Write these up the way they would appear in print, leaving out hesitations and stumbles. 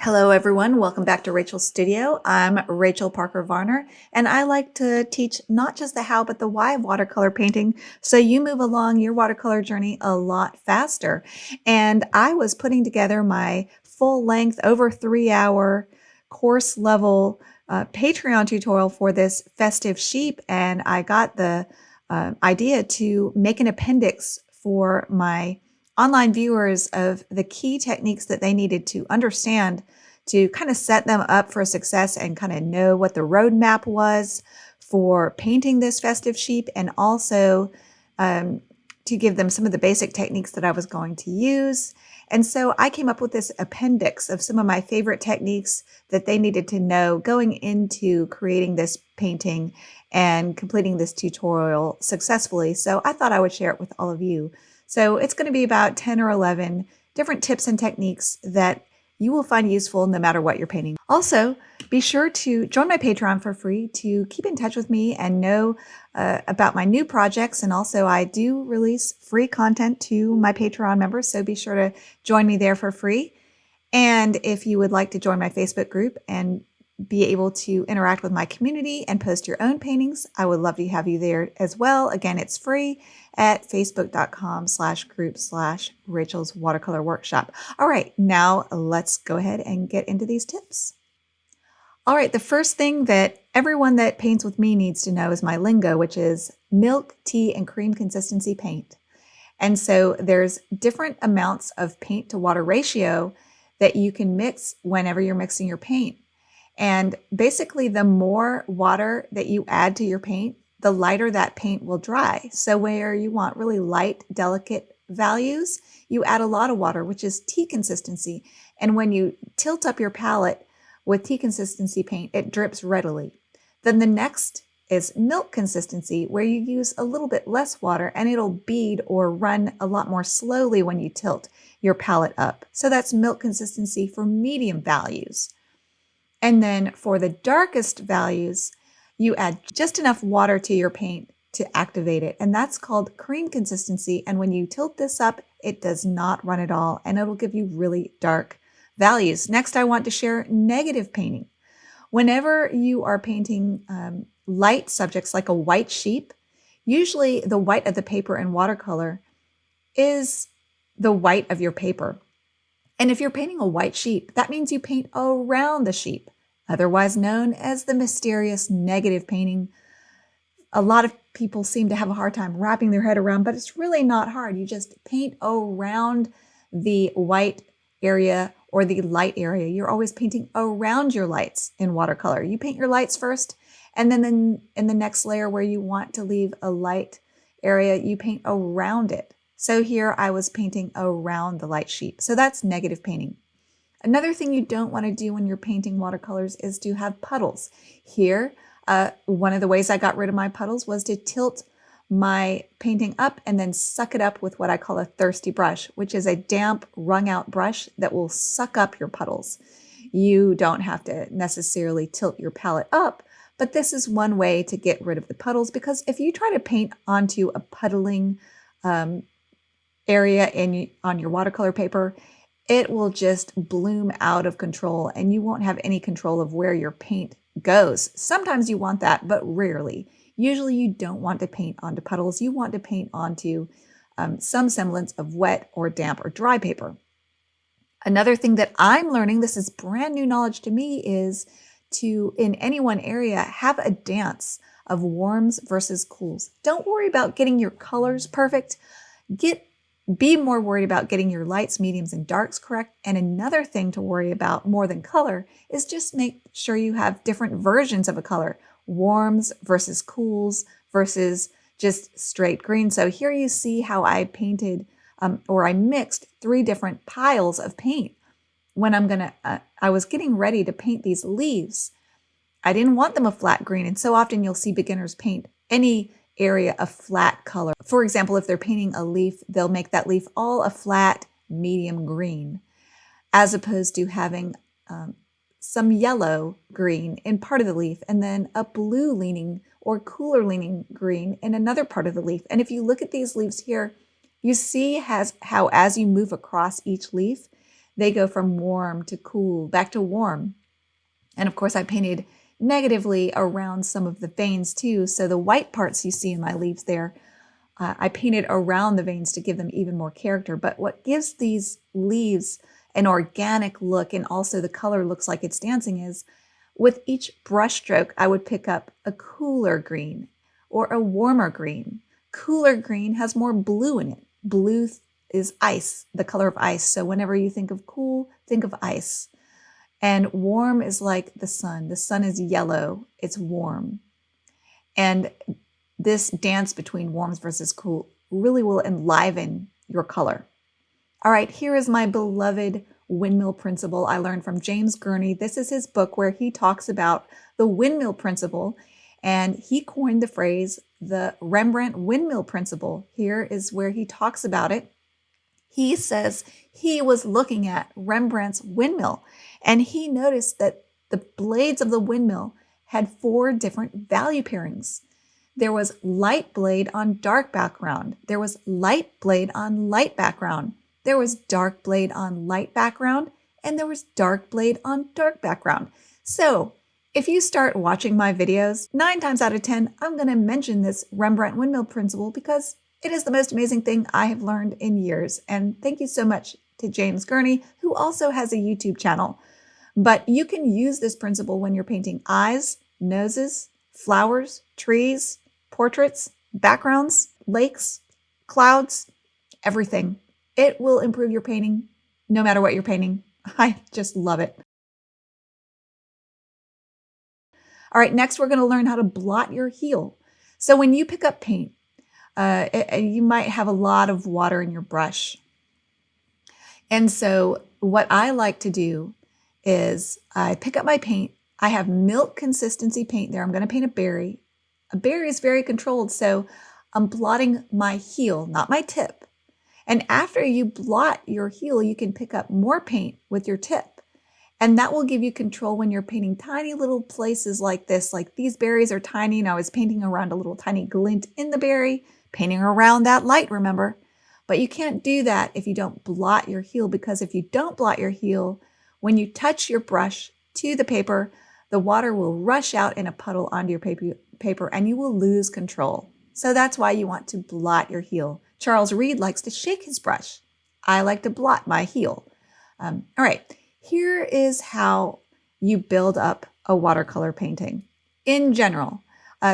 Hello everyone, welcome back to Rachel's Studio. I'm Rachel Parker Varner, and I like to teach not just the how but the why of watercolor painting so you move along your watercolor journey a lot faster. And I was putting together my full-length, over 3-hour course level Patreon tutorial for this festive sheep, and I got the idea to make an appendix for my online viewers of the key techniques that they needed to understand to kind of set them up for success and kind of know what the roadmap was for painting this festive sheep, and also to give them some of the basic techniques that I was going to use. And so I came up with this appendix of some of my favorite techniques that they needed to know going into creating this painting and completing this tutorial successfully. So I thought I would share it with all of you. So it's going to be about 10 or 11 different tips and techniques that you will find useful no matter what you're painting. Also, be sure to join my Patreon for free to keep in touch with me and know about my new projects. And also, I do release free content to my Patreon members, so be sure to join me there for free. And if you would like to join my Facebook group and be able to interact with my community and post your own paintings, I would love to have you there as well. Again, it's free at facebook.com/group/Rachel's Watercolor Workshop. All right, now let's go ahead and get into these tips. All right, the first thing that everyone that paints with me needs to know is my lingo, which is milk, tea, and cream consistency paint. And so there's different amounts of paint to water ratio that you can mix whenever you're mixing your paint. And basically, the more water that you add to your paint, the lighter that paint will dry. So where you want really light, delicate values, you add a lot of water, which is tea consistency. And when you tilt up your palette with tea consistency paint, it drips readily. Then the next is milk consistency, where you use a little bit less water and it'll bead or run a lot more slowly when you tilt your palette up. So that's milk consistency for medium values. And then for the darkest values, you add just enough water to your paint to activate it. And that's called cream consistency. And when you tilt this up, it does not run at all, and it'll give you really dark values. Next, I want to share negative painting. Whenever you are painting light subjects like a white sheep, usually the white of the paper in watercolor is the white of your paper. And if you're painting a white sheep, that means you paint around the sheep, otherwise known as the mysterious negative painting. A lot of people seem to have a hard time wrapping their head around, but it's really not hard. You just paint around the white area or the light area. You're always painting around your lights in watercolor. You paint your lights first, and then in the next layer where you want to leave a light area, you paint around it. So here I was painting around the light sheep. So that's negative painting. Another thing you don't want to do when you're painting watercolors is to have puddles. Here, one of the ways I got rid of my puddles was to tilt my painting up and then suck it up with what I call a thirsty brush, which is a damp, wrung out brush that will suck up your puddles. You don't have to necessarily tilt your palette up, but this is one way to get rid of the puddles, because if you try to paint onto a puddling area on your watercolor paper, it will just bloom out of control and you won't have any control of where your paint goes. Sometimes you want that, but rarely. Usually you don't want to paint onto puddles. You want to paint onto some semblance of wet or damp or dry paper. Another thing that I'm learning, this is brand new knowledge to me, is to, in any one area, have a dance of warms versus cools. Don't worry about getting your colors perfect. Be more worried about getting your lights, mediums, and darks correct. And another thing to worry about more than color is just make sure you have different versions of a color. Warms versus cools versus just straight green. So here you see how I painted or I mixed 3 different piles of paint. When I was getting ready to paint these leaves, I didn't want them a flat green. And so often you'll see beginners paint any area a flat color. For example, if they're painting a leaf, they'll make that leaf all a flat medium green, as opposed to having some yellow green in part of the leaf and then a blue leaning or cooler leaning green in another part of the leaf. And if you look at these leaves here, you see how as you move across each leaf, They go from warm to cool, back to warm. And of course, I painted negatively around some of the veins too. So the white parts you see in my leaves there, I painted around the veins to give them even more character. But what gives these leaves an organic look and also the color looks like it's dancing is with each brush stroke, I would pick up a cooler green or a warmer green. Cooler green has more blue in it. Blue is ice, the color of ice. So whenever you think of cool, think of ice. And warm is like the sun. The sun is yellow, it's warm. And this dance between warms versus cool really will enliven your color. All right, here is my beloved windmill principle I learned from James Gurney. This is his book where he talks about the windmill principle, and he coined the phrase, the Rembrandt windmill principle. Here is where he talks about it. He says he was looking at Rembrandt's windmill, and he noticed that the blades of the windmill had 4 different value pairings. There was light blade on dark background. There was light blade on light background. There was dark blade on light background, and there was dark blade on dark background. So if you start watching my videos, 9 times out of 10, I'm going to mention this Rembrandt windmill principle because it is the most amazing thing I have learned in years. And thank you so much to James Gurney, who also has a YouTube channel. But you can use this principle when you're painting eyes, noses, flowers, trees, portraits, backgrounds, lakes, clouds, everything. It will improve your painting no matter what you're painting. I just love it. All right, next we're going to learn how to blot your heel. So when you pick up paint, you might have a lot of water in your brush. And so what I like to do is I pick up my paint. I have milk consistency paint there. I'm going to paint a berry. A berry is very controlled, so I'm blotting my heel, not my tip. And after you blot your heel, you can pick up more paint with your tip. And that will give you control when you're painting tiny little places like this. Like these berries are tiny, and I was painting around a little tiny glint in the berry, painting around that light, remember? But you can't do that if you don't blot your heel, because if you don't blot your heel, when you touch your brush to the paper, the water will rush out in a puddle onto your paper and you will lose control. So that's why you want to blot your heel. Charles Reed likes to shake his brush. I like to blot my heel. All right, here is how you build up a watercolor painting. In general,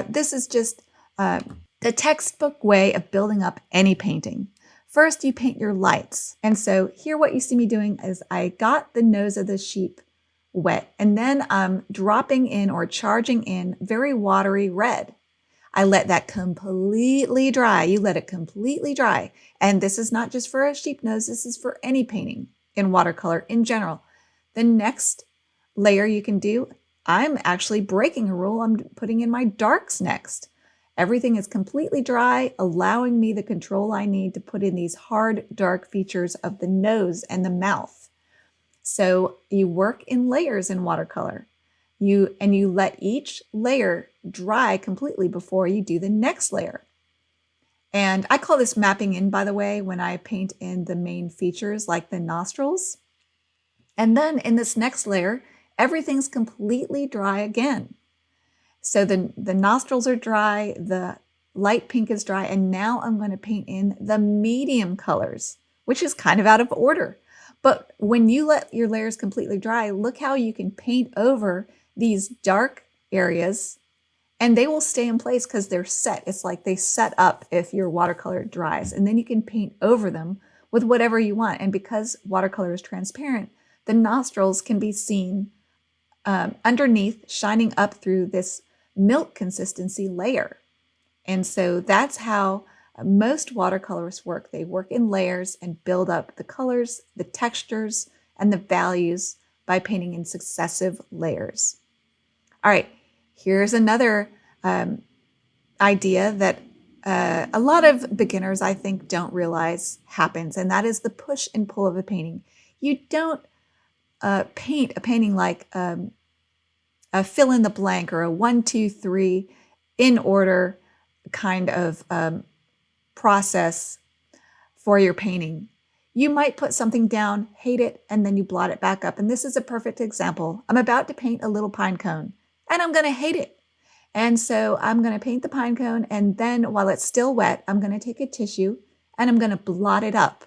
this is just the textbook way of building up any painting. First, you paint your lights. And so here what you see me doing is I got the nose of the sheep wet, and then I'm dropping in or charging in very watery red. I let that completely dry. You let it completely dry. And this is not just for a sheep nose, this is for any painting in watercolor in general. The next layer you can do, I'm actually breaking a rule. I'm putting in my darks next. Everything is completely dry, allowing me the control I need to put in these hard, dark features of the nose and the mouth. So you work in layers in watercolor. You let each layer dry completely before you do the next layer. And I call this mapping in, by the way, when I paint in the main features like the nostrils. And then in this next layer, everything's completely dry again. So the nostrils are dry, the light pink is dry, and now I'm going to paint in the medium colors, which is kind of out of order. But when you let your layers completely dry, look how you can paint over these dark areas and they will stay in place because they're set. It's like they set up if your watercolor dries, and then you can paint over them with whatever you want. And because watercolor is transparent, the nostrils can be seen underneath, shining up through this milk consistency layer. And so that's how most watercolorists work. They work in layers and build up the colors, the textures, and the values by painting in successive layers. All right, here's another idea that a lot of beginners, I think, don't realize happens, and that is the push and pull of a painting. You don't paint a painting like a fill in the blank or a 1, 2, 3 in order kind of process for your painting. You might put something down, hate it, and then you blot it back up. And this is a perfect example. I'm about to paint a little pine cone, and I'm going to hate it. And so I'm going to paint the pine cone, and then while it's still wet, I'm going to take a tissue and I'm going to blot it up.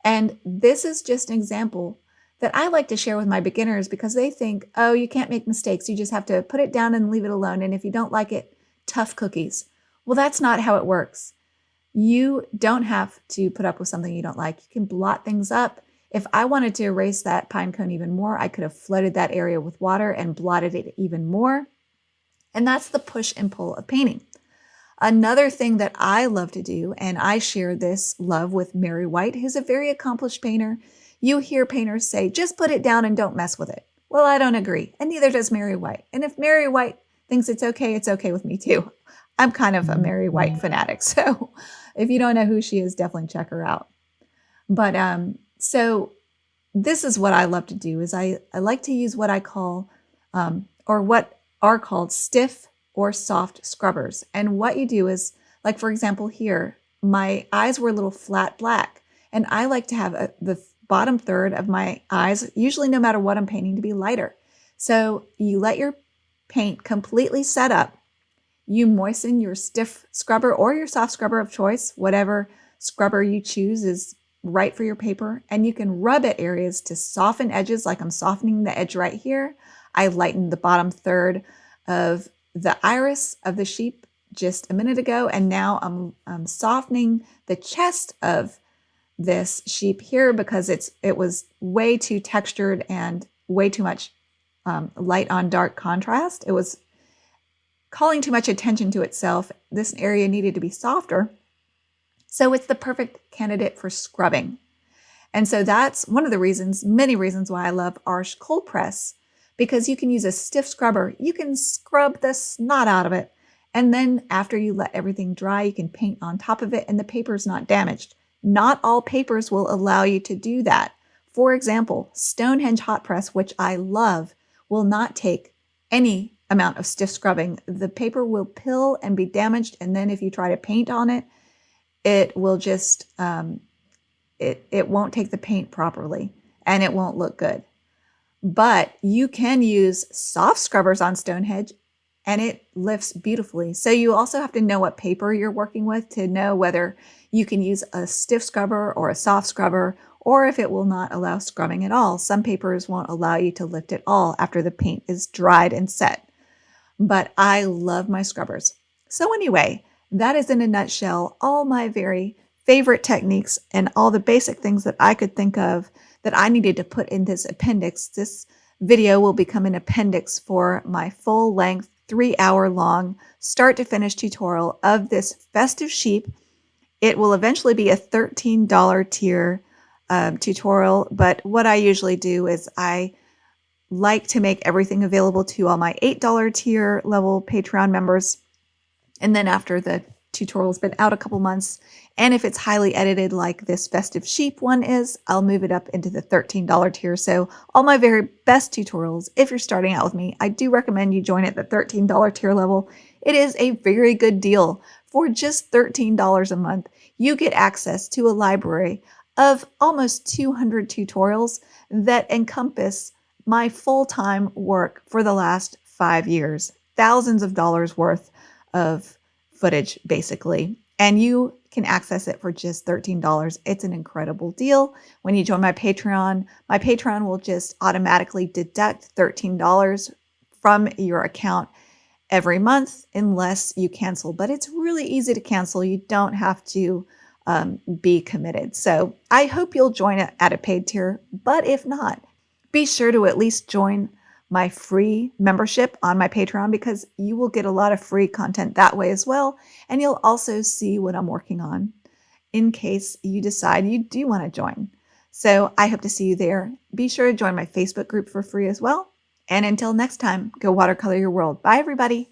And this is just an example that I like to share with my beginners because they think, oh, you can't make mistakes. You just have to put it down and leave it alone. And if you don't like it, tough cookies. Well, that's not how it works. You don't have to put up with something you don't like. You can blot things up. If I wanted to erase that pine cone even more, I could have flooded that area with water and blotted it even more. And that's the push and pull of painting. Another thing that I love to do, and I share this love with Mary White, who's a very accomplished painter. You hear painters say, just put it down and don't mess with it. Well, I don't agree, and neither does Mary White. And if Mary White thinks it's okay with me too. I'm kind of a Mary White fanatic, so if you don't know who she is, definitely check her out. But so this is what I love to do, is I like to use what I call, or what are called stiff or soft scrubbers. And what you do is, like for example here, my eyes were a little flat black, and I like to have the bottom third of my eyes, usually no matter what I'm painting, to be lighter. So you let your paint completely set up. You moisten your stiff scrubber or your soft scrubber of choice, whatever scrubber you choose is right for your paper, and you can rub at areas to soften edges, like I'm softening the edge right here. I lightened the bottom third of the iris of the sheep just a minute ago, and now I'm softening the chest of this sheep here because it was way too textured and way too much light on dark contrast. It was calling too much attention to itself. This area needed to be softer. So it's the perfect candidate for scrubbing. And so that's one of the reasons, many reasons why I love Arches cold press, because you can use a stiff scrubber. You can scrub the snot out of it. And then after you let everything dry, you can paint on top of it and the paper's not damaged. Not all papers will allow you to do that. For example, Stonehenge hot press, which I love, will not take any amount of stiff scrubbing. The paper will pill and be damaged. And then if you try to paint on it, it will just, it won't take the paint properly and it won't look good. But you can use soft scrubbers on Stonehenge and it lifts beautifully. So you also have to know what paper you're working with to know whether you can use a stiff scrubber or a soft scrubber, or if it will not allow scrubbing at all. Some papers won't allow you to lift at all after the paint is dried and set. But I love my scrubbers. So anyway, that is in a nutshell all my very favorite techniques and all the basic things that I could think of that I needed to put in this appendix. This video will become an appendix for my full-length, 3-hour-long, start-to-finish tutorial of this festive sheep. It will eventually be a $13 tier tutorial, but what I usually do is I like to make everything available to all my $8 tier level Patreon members. And then after the tutorial's been out a couple months, and if it's highly edited like this festive sheep one is, I'll move it up into the $13 tier. So all my very best tutorials, if you're starting out with me, I do recommend you join at the $13 tier level. It is a very good deal. For just $13 a month, you get access to a library of almost 200 tutorials that encompass my full-time work for the last 5 years. Thousands of dollars worth of footage, basically. And you can access it for just $13. It's an incredible deal. When you join my Patreon will just automatically deduct $13 from your account every month unless you cancel. But it's really easy to cancel. You don't have to be committed. So I hope you'll join it at a paid tier. But if not, be sure to at least join my free membership on my Patreon, because you will get a lot of free content that way as well. And you'll also see what I'm working on in case you decide you do want to join. So I hope to see you there. Be sure to join my Facebook group for free as well. And until next time, go watercolor your world. Bye, everybody.